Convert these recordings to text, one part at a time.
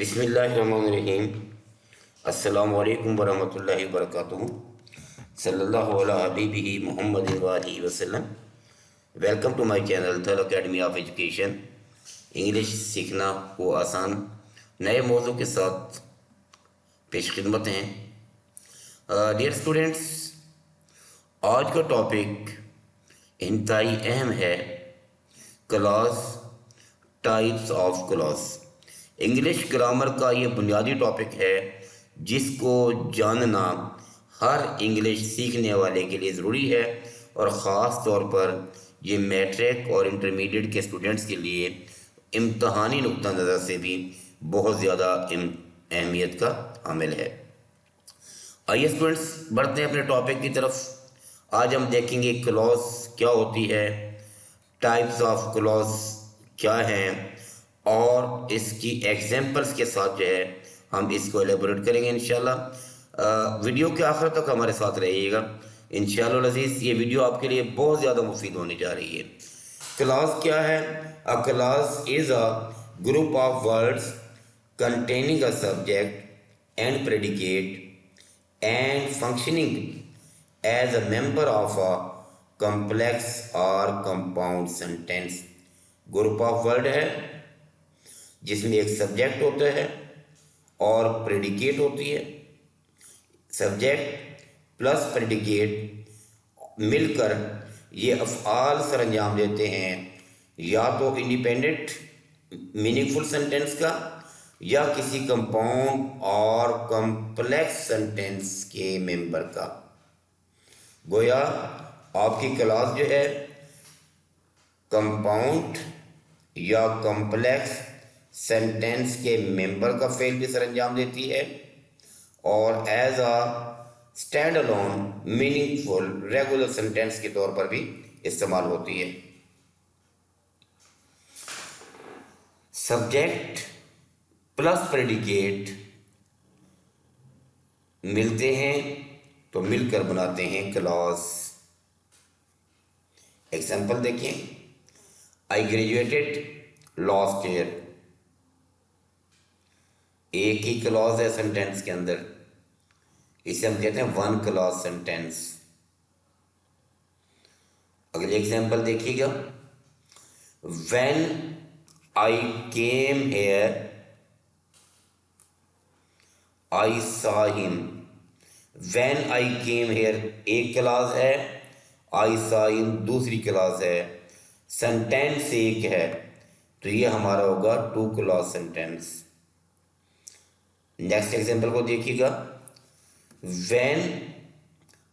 बिस्मिल्लाहिर्रहमानिर्रहीम। अस्सलामु अलैकुम वरहमतुल्लाहि वबरकातुहू। सल्लल्लाहु अला हबीबिही मुहम्मदिन व आलिहि वसल्लम। वेलकम टू माय चैनल थल अकेडमी ऑफ एजुकेशन। इंग्लिश सीखना वो आसान नए मौजू के साथ पेश खिदमत हैं। डियर स्टूडेंट्स, आज का टॉपिक इंतहाई अहम है। Clause, types of clause. English grammar का ये बुनियादी टॉपिक है जिसको जानना हर इंग्लिश सीखने वाले के लिए ज़रूरी है, और ख़ास तौर पर ये मैट्रिक और इंटरमीडिएट के स्टूडेंट्स के लिए इम्तहानी नुक्ता नज़र से भी बहुत ज़्यादा अहमियत का हामिल है। आइए स्टूडेंट्स, बढ़ते हैं अपने टॉपिक की तरफ। आज हम देखेंगे क्लॉज क्या होती है, टाइप्स ऑफ क्लॉज क्या हैं, और इसकी एग्जांपल्स के साथ जो है हम इसको एलेबोरेट करेंगे इंशाल्लाह। वीडियो के आखिर तक हमारे साथ रहिएगा इंशाल्लाह अज़ीज़। ये वीडियो आपके लिए बहुत ज़्यादा मुफीद होने जा रही है। क्लॉज क्या है? A clause is a group of words containing a subject and predicate and functioning as a member of a complex or compound sentence। Group of word है जिसमें एक सब्जेक्ट होता है और प्रेडिकेट होती है। सब्जेक्ट प्लस प्रेडिकेट मिलकर ये अफ़आल सर अंजाम देते हैं, या तो इंडिपेंडेंट मीनिंगफुल सेंटेंस का या किसी कंपाउंड और कॉम्प्लेक्स सेंटेंस के मेंबर का। गोया आपकी क्लास जो है कंपाउंड या कॉम्प्लेक्स सेंटेंस के मेंबर का फेल भी सर अंजाम देती है, और as a stand alone meaningful regular sentence के तौर पर भी इस्तेमाल होती है। सब्जेक्ट प्लस प्रेडिकेट मिलते हैं तो मिलकर बनाते हैं क्लॉज। एग्जाम्पल देखिए, आई ग्रेजुएटेड लास्ट ईयर। एक ही क्लॉज है सेंटेंस के अंदर, इसे हम कहते हैं वन क्लॉज सेंटेंस। अगले एग्जाम्पल देखिएगा, when I came here I saw him। when I came here एक क्लास है, I saw him दूसरी क्लास है, सेंटेंस एक है, तो ये हमारा होगा two clause sentence. Next example को देखिएगा, when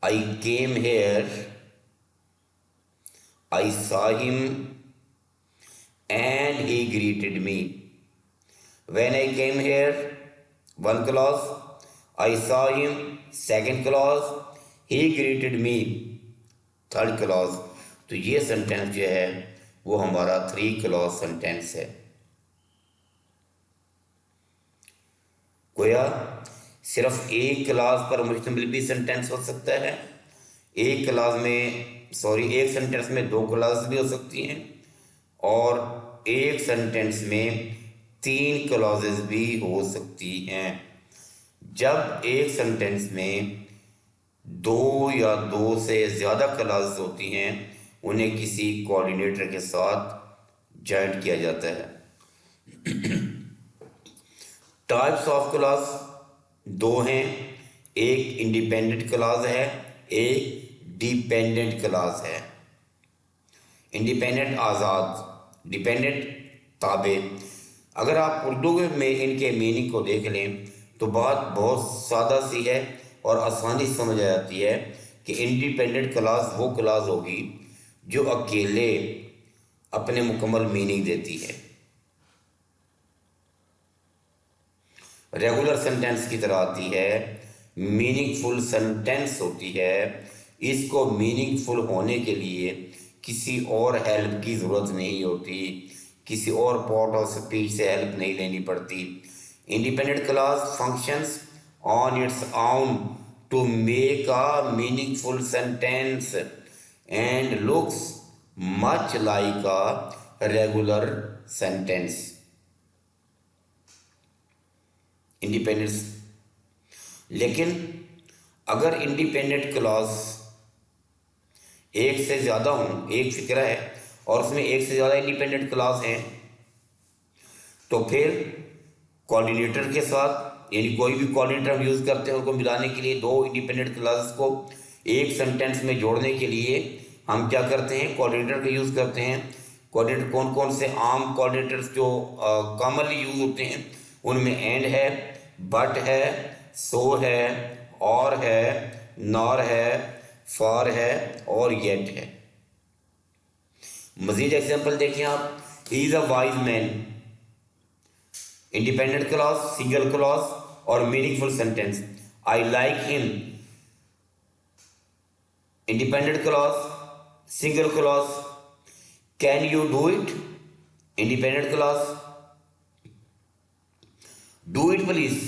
I came here I saw him and he greeted me। when I came here one clause, I saw him second clause, he greeted me third clause। तो ये sentence जो है वो हमारा three clause sentence है। गोया सिर्फ एक क्लास पर मुश्तमिल भी सेंटेंस हो सकता है। एक सेंटेंस में दो क्लास भी हो सकती हैं, और एक सेंटेंस में तीन क्लॉजेस भी हो सकती हैं। जब एक सेंटेंस में दो या दो से ज़्यादा क्लॉजेस होती हैं, उन्हें किसी कोऑर्डिनेटर के साथ जॉइंट किया जाता है। टाइप्स ऑफ क्लॉज दो हैं, एक इंडिपेंडेंट क्लॉज है, एक डिपेंडेंट क्लॉज है। इंडिपेंडेंट आज़ाद, डिपेंडेंट ताबे। अगर आप उर्दू में इनके मीनिंग को देख लें तो बात बहुत सादा सी है और आसानी से समझ आ जाती है कि इंडिपेंडेंट क्लास वो क्लास होगी जो अकेले अपने मुकम्मल मीनिंग देती है। रेगुलर सेंटेंस की तरह आती है, मीनिंगफुल सेंटेंस होती है। इसको मीनिंगफुल होने के लिए किसी और हेल्प की ज़रूरत नहीं होती, किसी और पार्ट ऑफ स्पीच से हेल्प नहीं लेनी पड़ती। Independent clause functions on its own to make a meaningful sentence and looks much like a regular sentence. Independence. लेकिन अगर इंडिपेंडेंट क्लॉज एक से ज़्यादा हों, एक फिक्रा है और उसमें एक से ज़्यादा इंडिपेंडेंट क्लॉज हैं, तो फिर कोऑर्डिनेटर के साथ, यानी कोई भी कोऑर्डिनेटर हम यूज़ करते हैं उसको मिलाने के लिए, दो इंडिपेंडेंट क्लॉज को एक सेंटेंस में जोड़ने के लिए हम क्या करते हैं, कोऑर्डिनेटर का यूज़ करते हैं। कोऑर्डिनेटर कौन कौन से आम कोऑर्डिनेटर्स जो कॉमनली यूज होते हैं, उनमें एंड है, बट है, सो है, और है, नॉर है, फॉर है और येट है। मजीद एग्जाम्पल देखें आप, he is a wise man, independent clause, single clause और meaningful sentence. I like him, independent clause, single clause. Can you do it, independent clause. Do it please,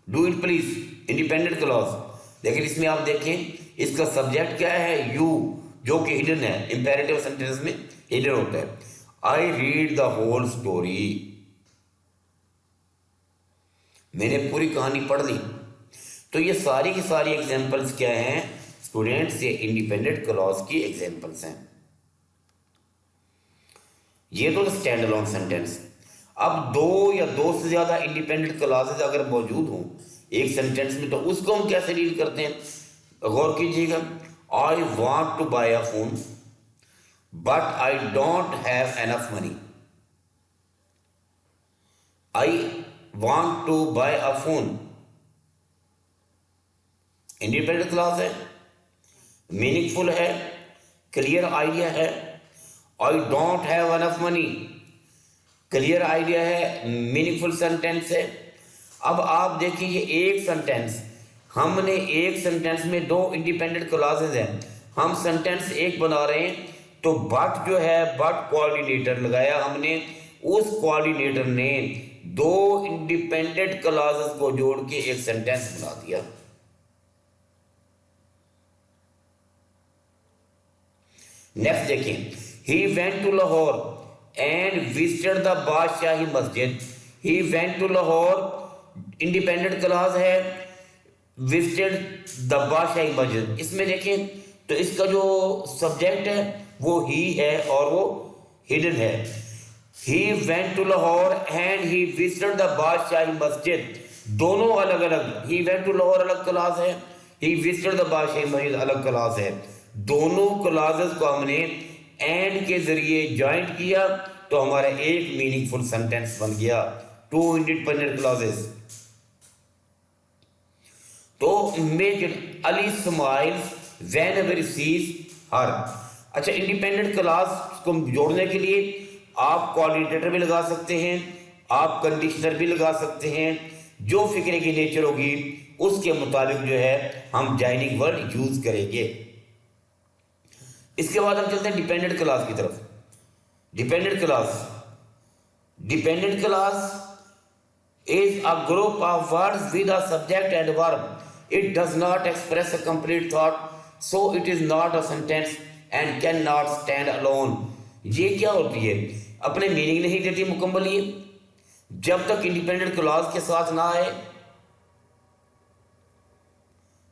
do it please, independent clause. लेकिन इसमें आप देखें इसका subject क्या है, you, जो कि हिडन है, इंपेरेटिव सेंटेंस में हिडन होता है। I read the whole story, मैंने पूरी कहानी पढ़ ली। तो ये सारी की सारी एग्जांपल्स क्या हैं स्टूडेंट्स, ये इंडिपेंडेंट क्लॉज की एग्जांपल्स हैं। ये तो स्टैंड अलोन सेंटेंस। अब दो या दो से ज्यादा इंडिपेंडेंट क्लॉजेज अगर मौजूद हों एक सेंटेंस में, तो उसको हम कैसे डील करते हैं, गौर कीजिएगा। I want to buy a phone but I don't have enough money. I want to buy a phone, independent clause है, मीनिंगफुल है, क्लियर आइडिया है। I don't have enough money, clear idea है, meaningful sentence है। अब आप देखिए ये एक सेंटेंस, हमने एक सेंटेंस में दो इंडिपेंडेंट क्लॉजेज हैं, हम सेंटेंस एक बना रहे हैं, तो बट जो है, बट कोऑर्डिनेटर लगाया हमने, उस कोऑर्डिनेटर ने दो इंडिपेंडेंट क्लॉजेज को जोड़ के एक सेंटेंस बना दिया। नेक्स्ट देखिए, he went to Lahore and visited the Badshahi Masjid. He went to Lahore, independent clause है, विजिटेड द बादशाही मस्जिद। इसमें देखें तो इसका जो सब्जेक्ट है वो ही है और वो हिडन है। He went to Lahore and he visited the Badshahi Masjid, दोनों अलग अलग, ही वेंट टू लाहौर अलग क्लॉज है, ही विजिटेड द बादशाही मस्जिद अलग क्लॉज है। दोनों क्लॉजेस को हमने एंड के जरिए ज्वाइंट किया तो हमारा एक मीनिंगफुल सेंटेंस बन गया, टू इंडिपेंडेंट क्लॉजेस। तो make Ali smiles whenever he sees हर। अच्छा, इंडिपेंडेंट क्लॉज को जोड़ने के लिए आप कोऑर्डिनेटर भी लगा सकते हैं, आप कंडीशनर भी लगा सकते हैं, जो फिक्रे की नेचर होगी उसके मुताबिक जो है हम जॉइनिंग वर्ड यूज करेंगे। इसके बाद हम चलते हैं डिपेंडेंट क्लॉज की तरफ। Dependent clause, dependent clause is a group of words with a subject and verb. It does not express a complete thought, so it is not a sentence and can not stand alone. ये क्या होती है, अपने meaning नहीं देती मुकम्मल, ये जब तक इंडिपेंडेंट क्लॉज के साथ ना आए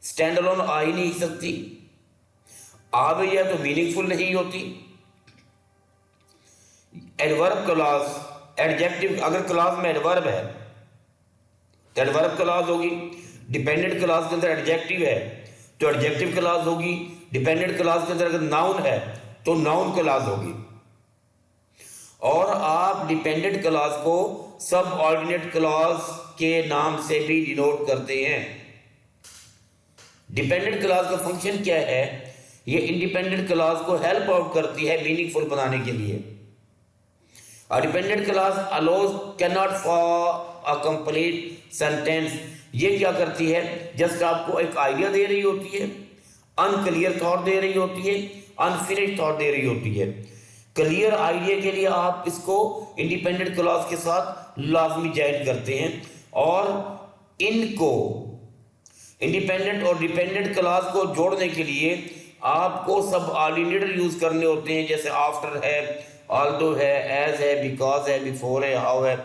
स्टैंड अलोन आ ही नहीं सकती। आ गई है तो मीनिंगफुल नहीं होती। एडवर्ब क्लॉज, एडजेक्टिव, अगर क्लॉज में एडवर्ब है तो एडवर्ब क्लॉज होगी। डिपेंडेंट क्लॉज के अंदर एडजेक्टिव है तो एडजेक्टिव क्लॉज होगी। डिपेंडेंट क्लॉज के अंदर अगर नाउन है तो नाउन क्लॉज होगी। और आप डिपेंडेंट क्लॉज को सब ऑर्डिनेट क्लॉज के नाम से भी डिनोट करते हैं। डिपेंडेंट क्लॉज का फंक्शन क्या है, ये इंडिपेंडेंट क्लॉज को हेल्प आउट करती है मीनिंगफुल बनाने के लिए। और dependent clause allows can not for a complete sentence, ये क्या करती है, जस्ट आपको एक आइडिया दे रही होती है, अनक्लियर थॉट दे रही होती है, अनफिनिश्ड थॉट दे रही होती है। क्लियर आइडिया के लिए आप इसको इंडिपेंडेंट क्लॉज के साथ लाजमी जॉइन करते हैं। और इनको इंडिपेंडेंट और डिपेंडेंट क्लॉज को जोड़ने के लिए आपको सब ऑर्डिनेटर यूज करने होते हैं, जैसे आफ्टर है, ऑल्दो है, एज है, बिकॉज है, बिफोर है, हाउ है।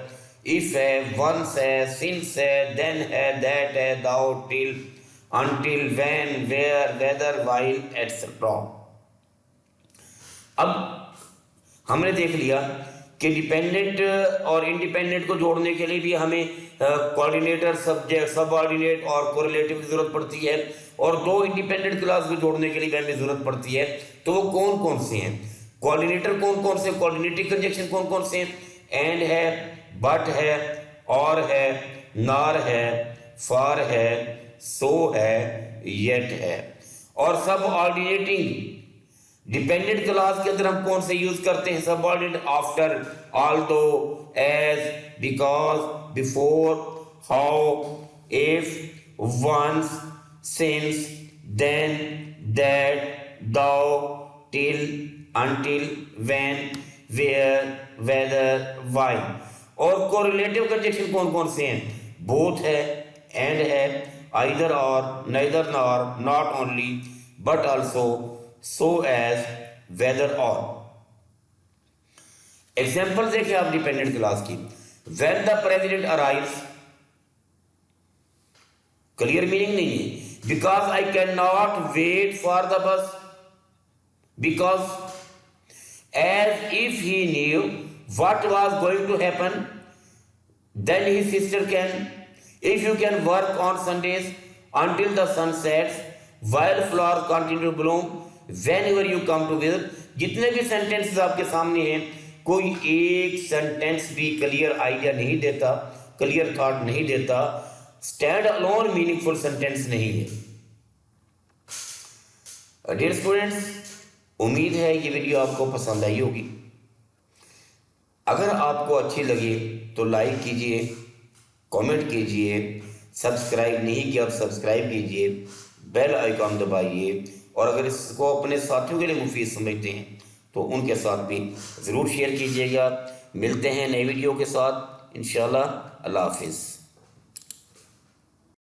इफ है, वंस है, सिंस है, देन है, दैट है, though, till, until, when, where, whether, while, etcetera. अब हमने देख लिया कि डिपेंडेंट और इंडिपेंडेंट को जोड़ने के लिए भी हमें कोऑर्डिनेटर, सब्जेक्ट, सबऑर्डिनेट और कोरिलेटिव की जरूरत पड़ती है, और दो इंडिपेंडेंट क्लास को जोड़ने के लिए भी हमें जरूरत पड़ती है। तो वो कौन कौन से हैं? कोऑर्डिनेटर कौन कौन से, कोऑर्डिनेटिव कंजक्शन कौन कौन से हैं? एंड है, बट है, और है, नार है, फॉर है, सो है, येट है। और सब ऑर्डिनेटिंग डिपेंडेंट क्लास के अंदर हम कौन से यूज करते हैं? Subordinate after, although, as, because, before, how, if, once, since, then, that, though, till, until, when, where, whether, why. और कोरिलेटिव कंजक्शन कौन कौन से हैं? बोथ है, एंड है, आइदर और, neither nor, not only, but also, so as, whether or। Example देखिए आप डिपेंडेंट क्लास की। when the president arrives, clear meaning नहीं है। because I cannot wait for the bus, because as if he knew what was going to happen, then his sister can, if you can work on Sundays until the sun sets, while flowers continue to bloom whenever you come to visit। जितने भी sentences आपके सामने हैं, कोई एक sentence भी clear idea नहीं देता, क्लियर थॉट नहीं देता, स्टैंड अलोन मीनिंगफुल सेंटेंस नहीं है। डियर स्टूडेंट्स, उम्मीद है ये वीडियो आपको पसंद आई होगी। अगर आपको अच्छी लगे तो लाइक कीजिए, कमेंट कीजिए, सब्सक्राइब नहीं किया तो सब्सक्राइब कीजिए, बेल आइकॉन दबाइए, और अगर इसको अपने साथियों के लिए मुफीद समझते हैं तो उनके साथ भी ज़रूर शेयर कीजिएगा। मिलते हैं नई वीडियो के साथ इंशाल्लाह। अल्लाह हाफिज़।